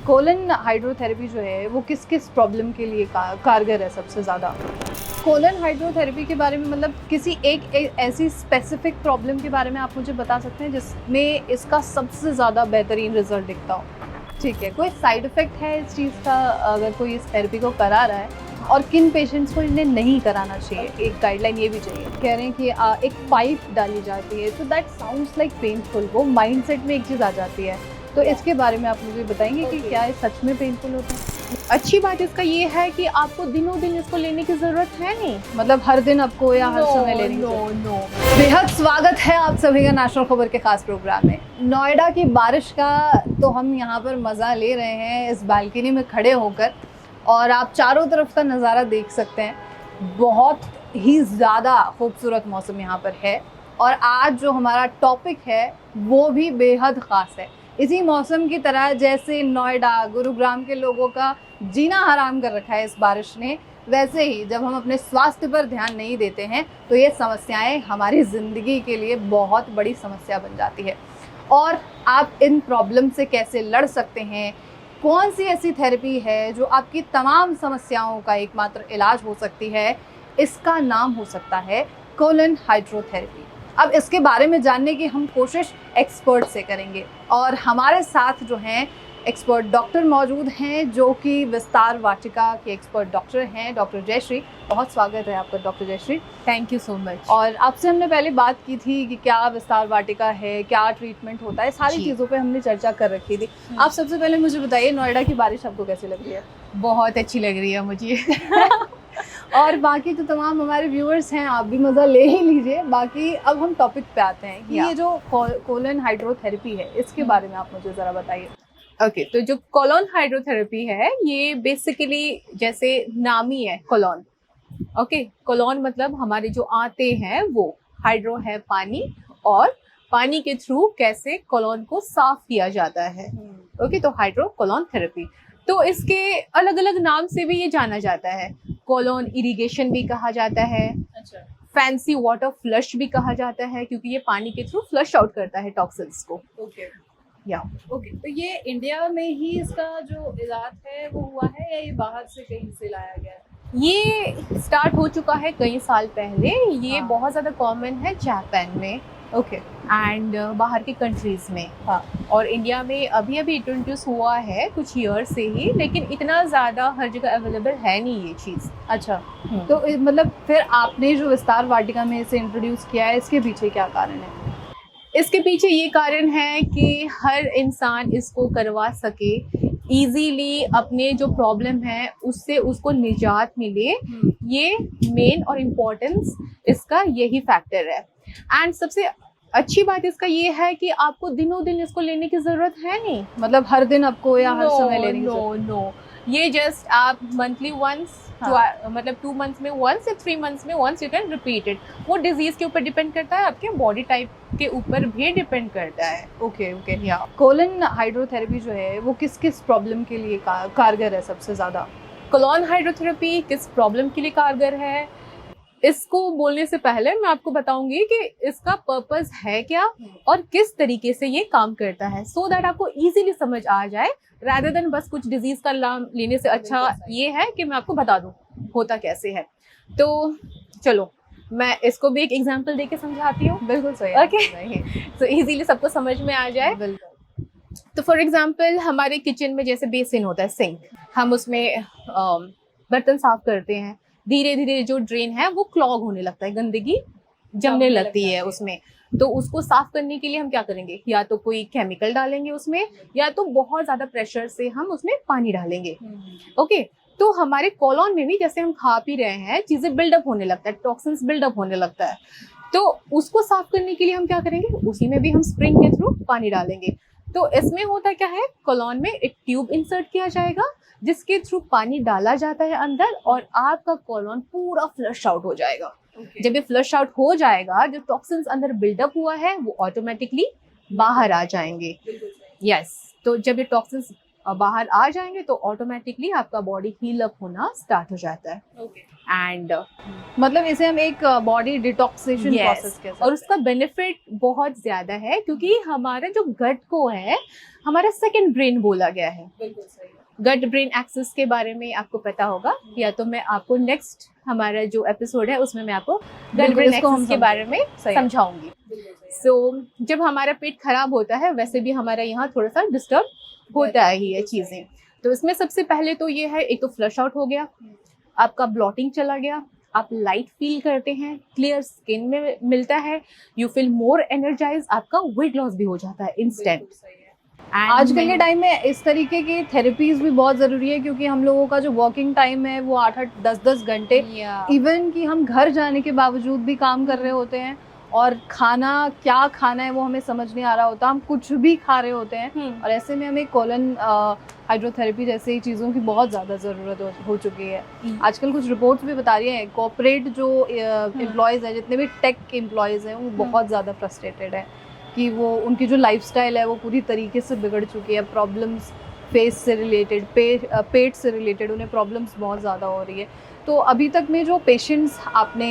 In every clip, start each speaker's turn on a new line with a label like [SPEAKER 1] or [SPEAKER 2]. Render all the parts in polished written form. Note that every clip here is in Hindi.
[SPEAKER 1] कोलन हाइड्रोथेरेपी जो है वो किस किस प्रॉब्लम के लिए कारगर है सबसे ज़्यादा? कोलन हाइड्रोथेरेपी के बारे में मतलब किसी एक ऐसी स्पेसिफिक प्रॉब्लम के बारे में आप मुझे बता सकते हैं जिसमें इसका सबसे ज़्यादा बेहतरीन रिजल्ट दिखता हो? ठीक है, कोई साइड इफ़ेक्ट है इस चीज़ का अगर कोई इस थेरेपी को करा रहा है, और किन पेशेंट्स को इन्हें नहीं कराना चाहिए? एक गाइडलाइन ये भी चाहिए। कह रहे हैं कि एक पाइप डाली जाती है, तो दैट साउंड्स लाइक पेनफुल, वो माइंडसेट में एक चीज़ आ जाती है। तो इसके बारे में आप मुझे बताएंगे कि क्या ये सच में पेनफुल होता है?
[SPEAKER 2] अच्छी बात इसका ये है कि आपको दिनों दिन इसको लेने की जरूरत है नहीं,
[SPEAKER 1] मतलब हर दिन आपको या हर समय लेने की
[SPEAKER 2] नो।
[SPEAKER 1] बेहद स्वागत है आप सभी का नेशनल खबर के खास प्रोग्राम में। नोएडा की बारिश का तो हम यहाँ पर मज़ा ले रहे हैं इस बालकनी में खड़े होकर, और आप चारों तरफ का नज़ारा देख सकते हैं। बहुत ही ज़्यादा खूबसूरत मौसम यहाँ पर है, और आज जो हमारा टॉपिक है वो भी बेहद ख़ास है। इसी मौसम की तरह जैसे नोएडा गुरुग्राम के लोगों का जीना हराम कर रखा है इस बारिश ने, वैसे ही जब हम अपने स्वास्थ्य पर ध्यान नहीं देते हैं तो ये समस्याएं हमारी ज़िंदगी के लिए बहुत बड़ी समस्या बन जाती है। और आप इन प्रॉब्लम से कैसे लड़ सकते हैं, कौन सी ऐसी थेरेपी है जो आपकी तमाम समस्याओं का एकमात्र इलाज हो सकती है, इसका नाम हो सकता है कोलन हाइड्रोथेरेपी। अब इसके बारे में जानने की हम कोशिश एक्सपर्ट से करेंगे, और हमारे साथ जो हैं एक्सपर्ट डॉक्टर मौजूद हैं जो कि विस्तार वाटिका के एक्सपर्ट डॉक्टर हैं, डॉक्टर जयश्री। बहुत स्वागत है आपका doctor Jayashree.
[SPEAKER 2] Thank you so much.
[SPEAKER 1] और आपसे हमने पहले बात की थी कि क्या विस्तार वाटिका है, क्या ट्रीटमेंट होता है, सारी चीज़ों पे हमने चर्चा कर रखी थी। आप सबसे पहले मुझे बताइए, नोएडा की बारिश आपको कैसी लग रही है?
[SPEAKER 2] बहुत अच्छी लग रही है मुझे।
[SPEAKER 1] और बाकी जो तमाम हमारे व्यूअर्स हैं, आप भी मज़ा ले ही लीजिए। बाकी अब हम टॉपिक पे आते हैं कि ये जो कोलन हाइड्रोथेरेपी है, इसके बारे में आप मुझे ज़रा बताइए।
[SPEAKER 2] ओके, तो जो कोलन हाइड्रोथेरेपी है ये बेसिकली जैसे नाम ही है कोलन। ओके, कोलन मतलब हमारे जो आते हैं वो, हाइड्रो है पानी, और पानी के थ्रू कैसे कोलन को साफ किया जाता है। ओके, तो हाइड्रो कोलन थेरेपी, तो इसके अलग अलग नाम से भी ये जाना जाता है। कोलन इरिगेशन भी कहा जाता है,
[SPEAKER 1] अच्छा,
[SPEAKER 2] फैंसी वाटर फ्लश भी कहा जाता है, क्योंकि ये पानी के थ्रू फ्लश आउट करता है टॉक्सिन्स को।
[SPEAKER 1] ओके
[SPEAKER 2] या
[SPEAKER 1] ओके, तो ये इंडिया में ही इसका जो इलाज है वो हुआ है, या ये बाहर से कहीं से लाया गया है?
[SPEAKER 2] ये स्टार्ट हो चुका है कई साल पहले। ये
[SPEAKER 1] हाँ।
[SPEAKER 2] बहुत ज़्यादा कॉमन है जापान में,
[SPEAKER 1] ओके,
[SPEAKER 2] एंड बाहर के कंट्रीज में।
[SPEAKER 1] हाँ।
[SPEAKER 2] और इंडिया में अभी अभी इंट्रोड्यूस हुआ है कुछ ईयर से ही, लेकिन इतना ज़्यादा हर जगह अवेलेबल है नहीं ये चीज़।
[SPEAKER 1] अच्छा, तो मतलब फिर आपने जो विस्तार वाटिका में इसे इंट्रोड्यूस किया है, इसके पीछे क्या कारण है?
[SPEAKER 2] इसके पीछे ये कारण है कि हर इंसान इसको करवा सके, इजीली अपने जो प्रॉब्लम है उससे उसको निजात मिले। ये मेन और इम्पोर्टेंस इसका यही फैक्टर है। एंड सबसे अच्छी बात इसका ये है कि आपको दिनों दिन इसको लेने की जरूरत है नहीं,
[SPEAKER 1] मतलब हर दिन आपको या हर समय लेने की जरूरत?
[SPEAKER 2] नो, ये जस्ट आप मंथली वंस, मतलब 2 मंथ्स में वंस या 3 मंथ्स में once you can repeat it. वो डिजीज के ऊपर डिपेंड करता है, आपके बॉडी टाइप के ऊपर भी डिपेंड करता है।
[SPEAKER 1] ओके ओके, या कोलन हाइड्रोथेरेपी जो है वो किस किस प्रॉब्लम के लिए कारगर है सबसे ज़्यादा?
[SPEAKER 2] कोलन हाइड्रोथेरेपी किस प्रॉब्लम के लिए कारगर है, इसको बोलने से पहले मैं आपको बताऊंगी कि इसका पर्पस है क्या और किस तरीके से ये काम करता है, सो दैट आपको इजीली समझ आ जाए, rather than बस कुछ डिजीज का नाम लेने से अच्छा ये है कि मैं आपको बता दूं होता कैसे है। तो चलो मैं इसको भी एक एग्जांपल देके समझाती हूँ।
[SPEAKER 1] बिल्कुल सही,
[SPEAKER 2] ओके, तो इजीली सबको समझ में आ जाए।
[SPEAKER 1] बिल्कुल।
[SPEAKER 2] तो फॉर एग्जांपल हमारे किचन में जैसे बेसिन होता है, सिंक, हम उसमें बर्तन साफ करते हैं, धीरे धीरे जो ड्रेन है वो क्लॉग होने लगता है, गंदगी जमने लगती है उसमें। तो उसको साफ करने के लिए हम क्या करेंगे, या तो कोई केमिकल डालेंगे उसमें, या तो बहुत ज्यादा प्रेशर से हम उसमें पानी डालेंगे। ओके, तो हमारे कोलन में भी जैसे हम खा पी रहे हैं, चीजें बिल्डअप होने लगता है, टॉक्सिन्स बिल्डअप होने लगता है। तो उसको साफ करने के लिए हम क्या करेंगे, उसी में भी हम स्प्रिंग के थ्रू पानी डालेंगे। तो इसमें होता क्या है, कोलन में एक ट्यूब इंसर्ट किया जाएगा जिसके थ्रू पानी डाला जाता है अंदर, और आपका कोलन पूरा फ्लश आउट हो जाएगा। जब ये फ्लश आउट हो जाएगा, जो टॉक्सिन्स अंदर बिल्डअप हुआ है वो ऑटोमेटिकली बाहर आ जाएंगे। यस, तो जब ये टॉक्सिन्स बाहर आ जाएंगे तो ऑटोमेटिकली आपका बॉडी हील अप होना स्टार्ट हो जाता है। एंड
[SPEAKER 1] मतलब इसे हम एक बॉडी डिटॉक्सिएशन प्रोसेस कह सकते हैं।
[SPEAKER 2] और उसका बेनिफिट बहुत ज्यादा है क्योंकि हमारा जो गट को है हमारा सेकंड ब्रेन बोला गया है।
[SPEAKER 1] बिल्कुल सही है।
[SPEAKER 2] गट ब्रेन एक्सिस के बारे में आपको पता होगा, या तो मैं आपको नेक्स्ट हमारा जो एपिसोड है उसमें मैं आपको गट ब्रेन एक्सिस के बारे में समझाऊंगी। जब हमारा पेट खराब होता है वैसे भी हमारा यहाँ थोड़ा सा डिस्टर्ब होता है ये चीजें। तो इसमें सबसे पहले तो ये है, एक तो फ्लश आउट हो गया, आपका ब्लॉटिंग चला गया, आप लाइट फील करते हैं, क्लियर स्किन में मिलता है, यू फील मोर एनर्जाइज, आपका वेट लॉस भी हो जाता है इंस्टेंट।
[SPEAKER 1] आजकल के टाइम में इस तरीके की थेरेपीज भी बहुत ज़रूरी है क्योंकि हम लोगों का जो वर्किंग टाइम है वो 8-8 10-10 घंटे, इवन कि हम घर जाने के बावजूद भी काम कर रहे होते हैं और खाना क्या खाना है वो हमें समझ नहीं आ रहा होता, हम कुछ भी खा रहे होते हैं और ऐसे में हमें कोलन हाइड्रोथेरेपी जैसी चीज़ों की बहुत ज़्यादा ज़रूरत हो चुकी है। आजकल कुछ रिपोर्ट्स भी बता रही हैं कॉर्पोरेट जो एम्प्लॉयज़ हैं, जितने भी टेक एम्प्लॉयज़ हैं वो बहुत ज़्यादा फ्रस्ट्रेटेड है कि वो उनकी जो लाइफस्टाइल है वो पूरी तरीके से बिगड़ चुकी है। प्रॉब्लम्स फेस से रिलेटेड, पेट से रिलेटेड उन्हें प्रॉब्लम्स बहुत ज़्यादा हो रही है। तो अभी तक में जो पेशेंट्स आपने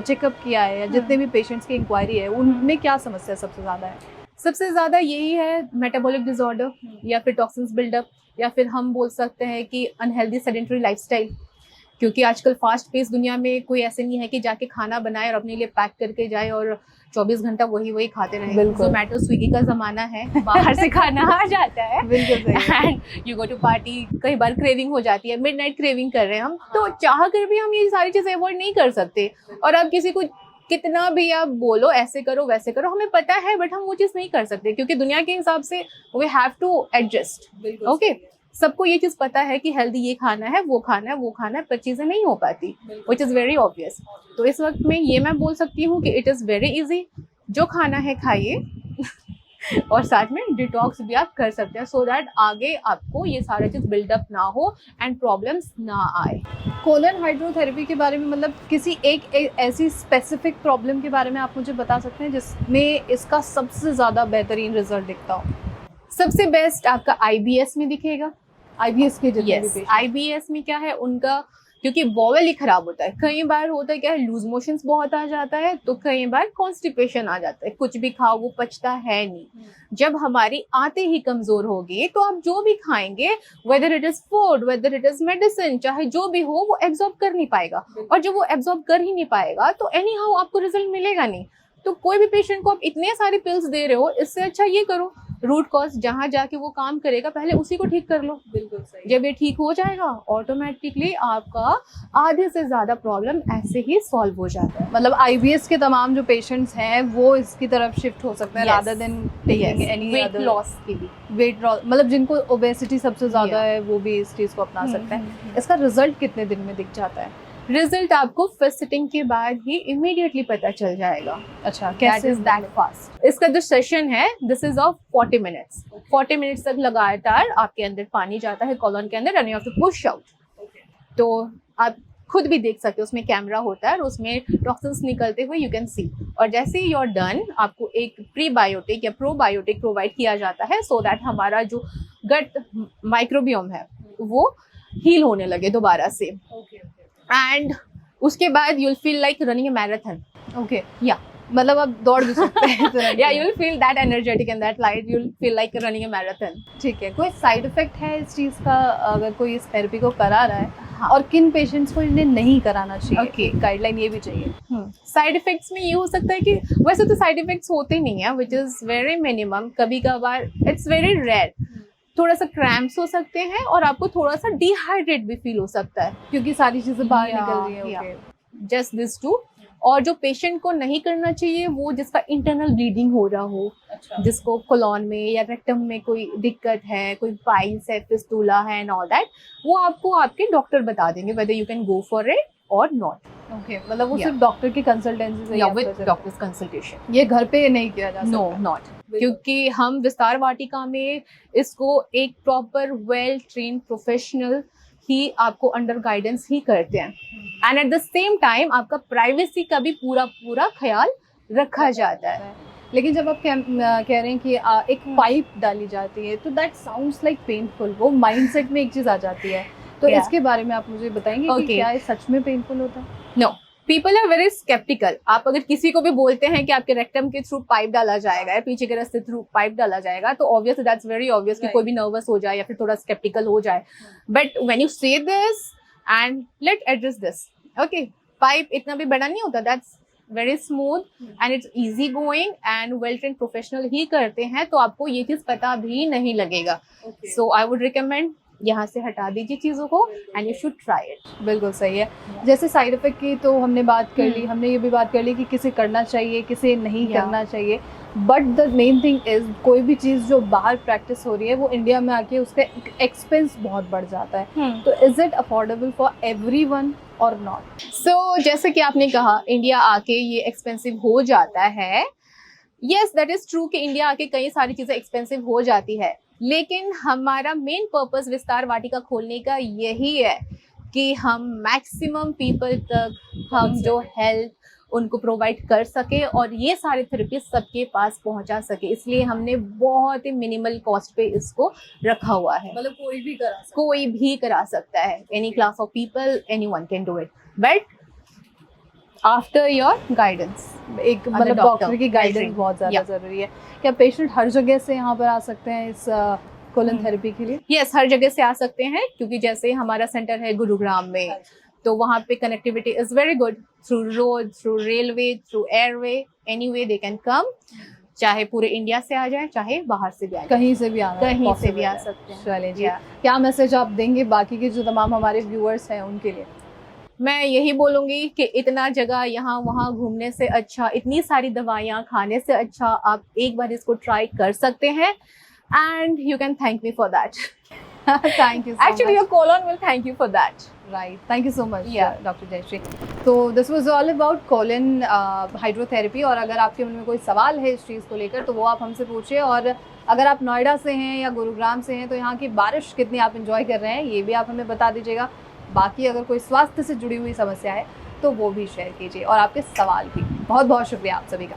[SPEAKER 1] चेकअप किया है या जितने भी पेशेंट्स की इंक्वायरी है उनमें क्या समस्या सबसे ज़्यादा है?
[SPEAKER 2] सबसे ज़्यादा यही है मेटाबॉलिक डिसऑर्डर या फिर टॉक्सिन्स बिल्डअप, या फिर हम बोल सकते हैं कि अनहेल्दी सेडेंटरी लाइफस्टाइल। क्योंकि आजकल फास्ट पेस दुनिया में कोई ऐसे नहीं है कि जाके खाना बनाए और अपने लिए पैक करके जाए और 24 घंटा वही खाते रहे। जोमेटो स्विगी का जमाना है, बाहर से खाना आ जाता है and you go to party. कई बार क्रेविंग हो जाती है, मिडनाइट क्रेविंग कर रहे हैं हम, तो चाह कर भी हम ये सारी चीजें अवॉइड नहीं कर सकते। और अब किसी को कितना भी आप बोलो ऐसे करो वैसे करो, हमें पता है बट हम वो चीज नहीं कर सकते क्योंकि दुनिया के हिसाब से we have to adjust. Okay, सबको ये चीज पता है कि हेल्दी ये खाना है, वो खाना है, वो खाना है, पर चीजें नहीं हो पाती, विच इज वेरी ऑब्वियस। तो इस वक्त में ये मैं बोल सकती हूँ कि इट इज वेरी इजी, जो खाना है खाइए और साथ में डिटॉक्स भी आप कर सकते हैं सो दैट आगे आपको ये सारा चीज बिल्डअप ना हो एंड प्रॉब्लम्स ना आए।
[SPEAKER 1] कोलन हाइड्रोथेरेपी के बारे में मतलब किसी एक ऐसी स्पेसिफिक प्रॉब्लम के बारे में आप मुझे बता सकते हैं जिसमें इसका सबसे ज़्यादा बेहतरीन रिजल्ट दिखता हो?
[SPEAKER 2] सबसे बेस्ट आपका IBS में दिखेगा।
[SPEAKER 1] IBS के जितने भी पेशेंट,
[SPEAKER 2] IBS में क्या है उनका, क्योंकि बॉवल ही खराब होता है, कई बार होता है क्या है लूज मोशंस बहुत आ जाता है, तो कई बार कॉन्स्टिपेशन आ जाता है, कुछ भी खाओ वो पचता है नहीं। जब हमारी आंतें ही कमजोर होगी तो आप जो भी खाएंगे, whether it is food, whether it is medicine, चाहे जो भी हो, वो एब्जॉर्ब कर नहीं पाएगा। और जब वो एब्जॉर्ब कर ही नहीं पाएगा तो एनी हाउ आपको रिजल्ट मिलेगा नहीं। तो कोई भी पेशेंट को आप इतने सारे पिल्स दे रहे हो, इससे अच्छा ये करो, रूट कॉज जहाँ जाके वो काम करेगा पहले उसी को ठीक कर लो।
[SPEAKER 1] बिल्कुल सही।
[SPEAKER 2] जब ये ठीक हो जाएगा ऑटोमेटिकली आपका आधे से ज्यादा प्रॉब्लम ऐसे ही सॉल्व हो जाता है।
[SPEAKER 1] मतलब IBS के तमाम जो पेशेंट्स हैं वो इसकी तरफ शिफ्ट हो सकते हैं rather than taking any
[SPEAKER 2] weight loss के लिए।
[SPEAKER 1] वेट लॉस मतलब जिनको ओबेसिटी सबसे ज्यादा है वो भी इस चीज को अपना सकते हैं। इसका रिजल्ट कितने दिन में दिख जाता है?
[SPEAKER 2] रिजल्ट आपको फर्स्ट सिटिंग के बाद ही इमीडिएटली पता चल जाएगा।
[SPEAKER 1] अच्छा, कैसे इज दैट फास्ट?
[SPEAKER 2] इसका जो सेशन है this is of 40 minutes. 40 minutes तक लगातार आपके अंदर पानी जाता है कॉलन के अंदर and you have to push out. तो आप खुद भी देख सकते हो, उसमें कैमरा होता है और उसमें टॉक्सिन्स निकलते हुए यू कैन सी। और जैसे ही यू आर डन आपको एक प्रीबायोटिक या प्रोबायोटिक प्रोवाइड किया जाता है सो दैट हमारा जो गट माइक्रोबियोम है वो हील होने लगे दोबारा से। एंड उसके बाद यूल फील लाइक रनिंग ए मैराथन।
[SPEAKER 1] ओके,
[SPEAKER 2] या
[SPEAKER 1] मतलब आप दौड़ भी सकते हैं।
[SPEAKER 2] या you'll feel that energetic and that light, you'll feel like running A marathon.
[SPEAKER 1] ठीक है, कोई साइड इफेक्ट है इस चीज का अगर कोई इस थेरेपी को करा रहा है?
[SPEAKER 2] हाँ।
[SPEAKER 1] और किन पेशेंट्स को इन्हें नहीं कराना चाहिए?
[SPEAKER 2] Okay.
[SPEAKER 1] गाइडलाइन ये भी चाहिए।
[SPEAKER 2] साइड इफेक्ट्स में ये हो सकता है कि वैसे तो साइड इफेक्ट्स होते नहीं है, विच इज वेरी मिनिमम, कभी कभार इट्स वेरी रेयर। थोड़ा सा क्रैम्प्स हो सकते हैं और आपको थोड़ा सा डिहाइड्रेट भी फील हो सकता है
[SPEAKER 1] क्योंकि सारी चीजें बाहर निकल रही है।
[SPEAKER 2] Just this too. और जो पेशेंट को नहीं करना चाहिए वो जिसका इंटरनल ब्लीडिंग हो रहा हो, जिसको कोलॉन में या रेक्टम में कोई दिक्कत है, कोई पाइल्स है, फिस्टुला है एंड ऑल दैट, वो आपको आपके डॉक्टर बता देंगे whether you can go for it और नॉट।
[SPEAKER 1] ओके, मतलब वो सिर्फ डॉक्टर की कंसल्टेंसी से
[SPEAKER 2] या विद डॉक्टर्स कंसल्टेशन।
[SPEAKER 1] ये घर पे नहीं किया जा सकता?
[SPEAKER 2] नो, नॉट, क्योंकि हम विस्तार वाटिका में इसको एक प्रॉपर वेल ट्रेन प्रोफेशनल ही आपको अंडर गाइडेंस ही करते हैं and at the same time आपका प्राइवेसी का भी पूरा ख्याल रखा जाता है।
[SPEAKER 1] लेकिन जब आप कह रहे हैं कि एक पाइप डाली जाती है तो दैट साउंड्स लाइक पेनफुल, वो माइंडसेट में एक चीज आ जाती है, तो
[SPEAKER 2] Yeah.
[SPEAKER 1] इसके बारे में आप मुझे बताएंगे कि
[SPEAKER 2] Okay.
[SPEAKER 1] क्या ये सच में पेनफुल होता है?
[SPEAKER 2] No, people are very sceptical. आप अगर किसी को भी बोलते हैं कि आपके रेक्टम के थ्रू पाइप डाला जाएगा या पीछे के रास्ते थ्रू पाइप डाला जाएगा, तो ऑब्वियस दैट्स वेरी ऑब्वियस कि
[SPEAKER 1] Right.
[SPEAKER 2] कोई भी नर्वस हो जाए या फिर थोड़ा स्केप्टिकल हो जाए। But when you say this and let address this, okay, pipe इतना भी बड़ा नहीं होता, that's very smooth and it's easy going and well train professional ही करते हैं, तो आपको ये चीज पता भी नहीं लगेगा। सो आई वुड रिकमेंड यहाँ से हटा दीजिए चीजों को and you should try it.
[SPEAKER 1] बिल्कुल सही है। जैसे साइड इफेक्ट की तो हमने बात कर ली, हमने ये भी बात कर ली कि किसे करना चाहिए किसे नहीं
[SPEAKER 2] Yeah.
[SPEAKER 1] करना चाहिए, but the main thing is कोई भी चीज़ जो बाहर प्रैक्टिस हो रही है वो इंडिया में आके उसका एक्सपेंस बहुत बढ़ जाता है, तो is it affordable for everyone और नॉट?
[SPEAKER 2] सो जैसे कि आपने कहा इंडिया आके ये एक्सपेंसिव हो जाता है, यस दैट इज ट्रू कि इंडिया आके कई सारी चीजें एक्सपेंसिव हो जाती है, लेकिन हमारा मेन पर्पस विस्तार वाटिका खोलने का यही है कि हम मैक्सिमम पीपल तक हम जो हेल्थ उनको प्रोवाइड कर सके और ये सारे थेरेपी सबके पास पहुंचा सके, इसलिए हमने बहुत ही मिनिमल कॉस्ट पे इसको रखा हुआ है।
[SPEAKER 1] मतलब कोई भी करा सकता
[SPEAKER 2] कोई भी करा सकता है, any class of people, anyone can do it, but after your guidance.
[SPEAKER 1] एक मतलब डॉक्टर की गाइडेंस बहुत ज़्यादा ज़रूरी है। क्या पेशेंट हर जगह से यहाँ पर आ सकते हैं इस कोलन थेरेपी के लिए?
[SPEAKER 2] यस, हर जगह से आ सकते हैं, क्योंकि जैसे हमारा सेंटर है गुरुग्राम में, तो वहाँ पे connectivity is very good through road, through railway, through airway, anyway they can come, चाहे पूरे इंडिया से आ जाए चाहे बाहर से भी आ जाए,
[SPEAKER 1] कहीं से भी आना
[SPEAKER 2] कहीं से
[SPEAKER 1] possible
[SPEAKER 2] भी आ
[SPEAKER 1] है।
[SPEAKER 2] सकते हैं।
[SPEAKER 1] चलिए जी,
[SPEAKER 2] Yeah.
[SPEAKER 1] क्या मैसेज आप देंगे बाकी के जो तमाम हमारे व्यूअर्स हैं उनके लिए?
[SPEAKER 2] मैं यही बोलूंगी कि इतना जगह यहाँ वहाँ घूमने से अच्छा, इतनी सारी दवाइयाँ खाने से अच्छा आप एक बार इसको ट्राई कर सकते हैं and you can thank me for that.
[SPEAKER 1] Thank you
[SPEAKER 2] actually your colon will thank you for that.
[SPEAKER 1] Right, thank you so much
[SPEAKER 2] Yeah.
[SPEAKER 1] Doctor Jayashree. तो this was all about colon hydrotherapy, और अगर आपके मन में कोई सवाल है इस चीज़ को लेकर तो वो आप हमसे पूछिए, और अगर आप नोएडा से हैं या गुरुग्राम से हैं तो यहाँ की बारिश कितनी आप इंजॉय कर रहे हैं ये भी आप हमें बता दीजिएगा। बाकी अगर कोई स्वास्थ्य से जुड़ी हुई समस्या है तो वो भी शेयर कीजिए, और आपके सवाल भी। बहुत बहुत शुक्रिया आप सभी का।